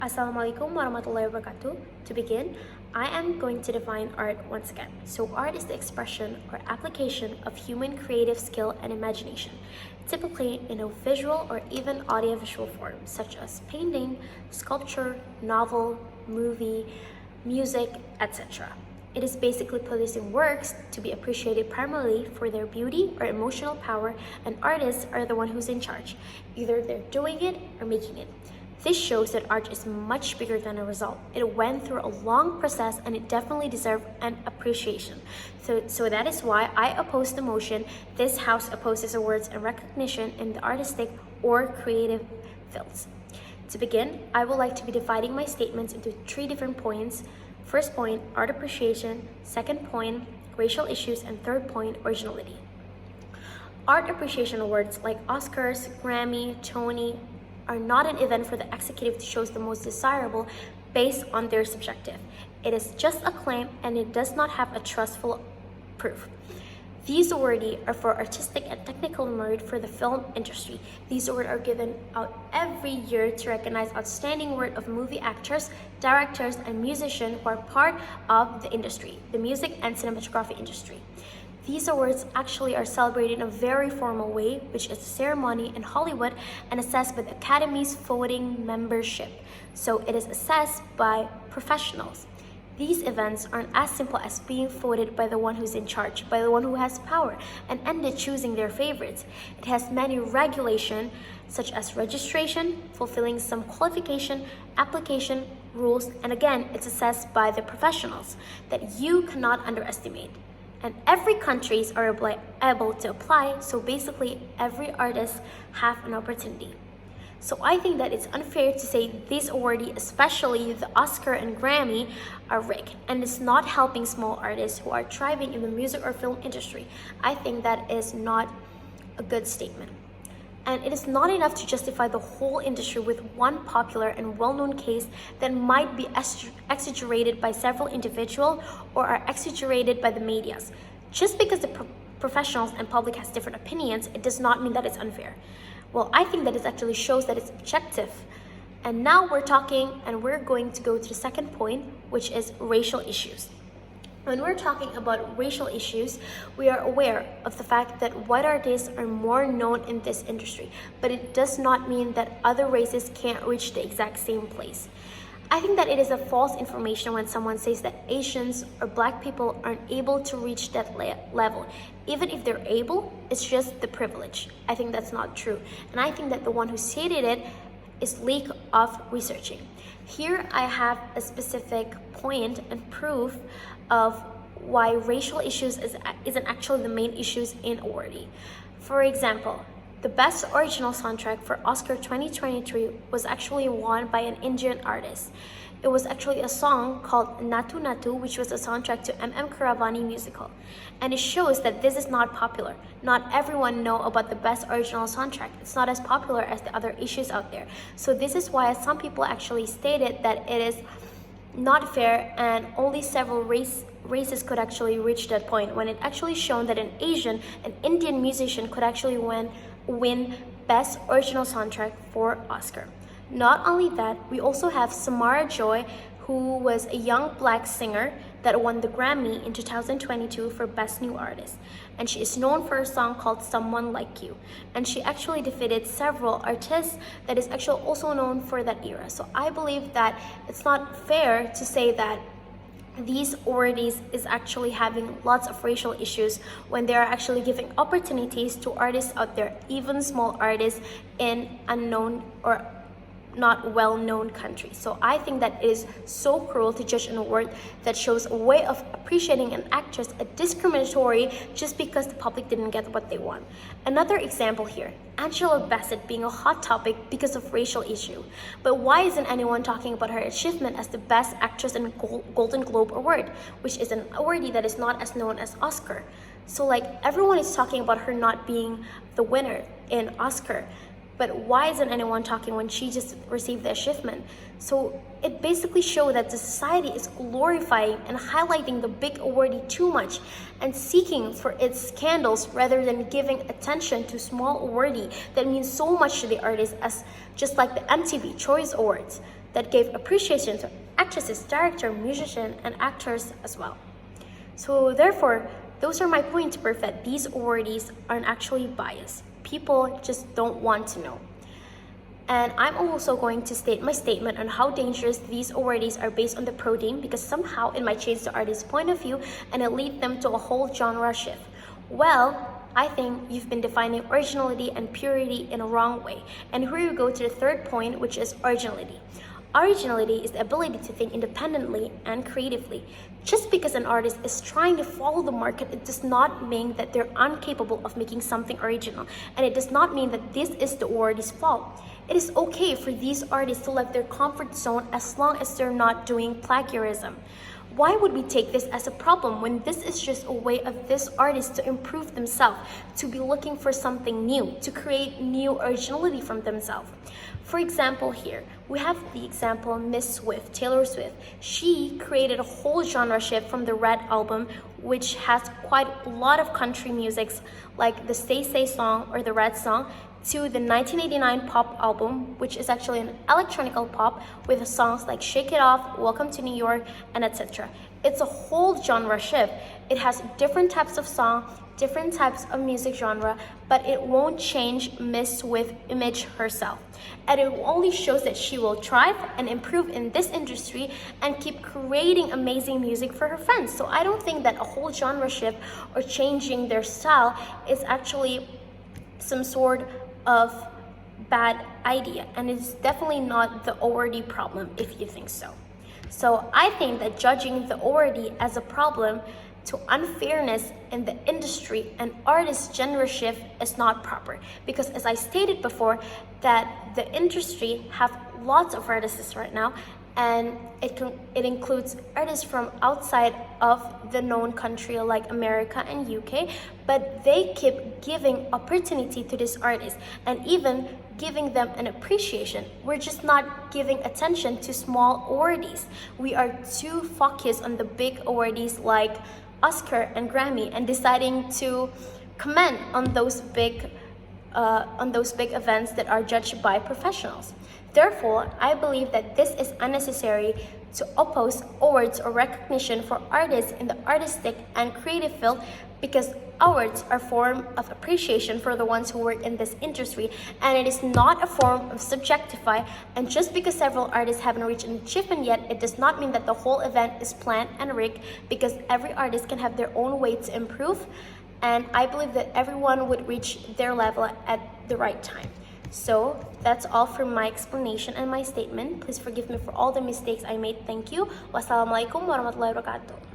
Assalamualaikum warahmatullahi wabarakatuh. To begin, I am going to define art once again. So art is the expression or application of human creative skill and imagination, typically in a visual or even audiovisual form, such as painting, sculpture, novel, movie, music, etc. It is basically producing works to be appreciated primarily for their beauty or emotional power, and artists are the one who's in charge. Either they're doing it or making it. This shows that art is much bigger than a result. It went through a long process and it definitely deserves an appreciation. So that is why I oppose the motion. This house opposes awards and recognition in the artistic or creative fields. To begin, I would like to be dividing my statements into 3 different points. First point, art appreciation. Second point, racial issues. And third point, originality. Art appreciation awards like Oscars, Grammy, Tony, are not an event for the executive to choose the most desirable based on their subjective. It is just a claim and it does not have a trustful proof. These awards are for artistic and technical merit for the film industry. These awards are given out every year to recognize outstanding work of movie actors, directors, and musicians who are part of the industry, the music and cinematography industry. These awards actually are celebrated in a very formal way, which is a ceremony in Hollywood and assessed by the Academy's voting membership. So it is assessed by professionals. These events aren't as simple as being voted by the one who's in charge, by the one who has power, and ended choosing their favorites. It has many regulations, such as registration, fulfilling some qualification, application, rules, and again, it's assessed by the professionals that you cannot underestimate. And every countries are able to apply, so basically every artist have an opportunity. So I think that it's unfair to say these awards, especially the Oscar and Grammy, are rigged, and it's not helping small artists who are thriving in the music or film industry. I think that is not a good statement. And it is not enough to justify the whole industry with one popular and well-known case that might be exaggerated by several individuals or are exaggerated by the medias. Just because the professionals and public has different opinions, it does not mean that it's unfair. Well, I think that it actually shows that it's objective. And now we're going to go to the second point, which is racial issues. When we're talking about racial issues, we are aware of the fact that white artists are more known in this industry, but it does not mean that other races can't reach the exact same place. I think that it is a false information when someone says that Asians or Black people aren't able to reach that level. Even if they're able, it's just the privilege. I think that's not true. And I think that the one who stated it is lack of researching. Here I have a specific point and proof of why racial issues isn't actually the main issues in awardee. For example, the best original soundtrack for Oscar 2023 was actually won by an Indian artist. It was actually a song called Natu Natu, which was a soundtrack to M.M. Keeravani musical. And it shows that this is not popular. Not everyone know about the best original soundtrack. It's not as popular as the other issues out there. So this is why some people actually stated that it is not fair and only several races could actually reach that point, when it actually shown that an Asian, an Indian musician could actually win Best Original Soundtrack for Oscar. Not only that, we also have Samara Joy, who was a young Black singer that won the Grammy in 2022 for Best New Artist. And she is known for a song called Someone Like You. And she actually defeated several artists that is actually also known for that era. So I believe that it's not fair to say that these awardees is actually having lots of racial issues when they are actually giving opportunities to artists out there, even small artists in unknown or not well-known countries. So I think that it is so cruel to judge an award that shows a way of appreciating an actress a discriminatory just because the public didn't get what they want. Another example here, Angela Bassett being a hot topic because of racial issue. But why isn't anyone talking about her achievement as the Best Actress in Golden Globe Award, which is an awardee that is not as known as Oscar? So like everyone is talking about her not being the winner in Oscar. But why isn't anyone talking when she just received the achievement? So it basically shows that the society is glorifying and highlighting the big awardee too much and seeking for its scandals rather than giving attention to small awardee that means so much to the artist, as just like the MTV Choice Awards. that gave appreciation to actresses, director, musician, and actors as well. So therefore, those are my points to prove that these awardees aren't actually biased. People just don't want to know. And I'm also going to state my statement on how dangerous these awardees are based on the protein, because somehow it might change the artist's point of view and it lead them to a whole genre shift. Well, I think you've been defining originality and purity in a wrong way. And here you go to the third point, which is originality. Originality is the ability to think independently and creatively. Just because an artist is trying to follow the market, it does not mean that they're incapable of making something original. And it does not mean that this is the awardee's fault. It is okay for these artists to leave their comfort zone as long as they're not doing plagiarism. Why would we take this as a problem when this is just a way of this artist to improve themselves, to be looking for something new, to create new originality from themselves? For example, here, we have the example Miss Swift, Taylor Swift. She created a whole genre shift from the Red album, which has quite a lot of country musics like the Say Say song or the Red song, to the 1989 pop album, which is actually an electronical pop with songs like Shake It Off, Welcome to New York, and etc. It's a whole genre shift. It has different types of song, different types of music genre, but it won't change Miss Swift's image herself. And it only shows that she will thrive and improve in this industry and keep creating amazing music for her fans. So I don't think that a whole genre shift or changing their style is actually some sort of bad idea, and it's definitely not the awardee problem if you think so. So I think that judging the awardee as a problem to unfairness in the industry and artist genre shift is not proper, because as I stated before, that the industry have lots of artists right now, and it includes artists from outside of the known country like America and UK, but they keep giving opportunity to these artists and even giving them an appreciation. We're just not giving attention to small awardees. We are too focused on the big awardees like Oscar and Grammy and deciding to comment on those big events that are judged by professionals. Therefore, I believe that this is unnecessary to oppose awards or recognition for artists in the artistic and creative field, because awards are a form of appreciation for the ones who work in this industry, and it is not a form of subjectify. And just because several artists haven't reached an achievement yet, it does not mean that the whole event is planned and rigged, because every artist can have their own way to improve, and I believe that everyone would reach their level at the right time. So that's all for my explanation and my statement. Please forgive me for all the mistakes I made. Thank you. Wassalamualaikum warahmatullahi wabarakatuh.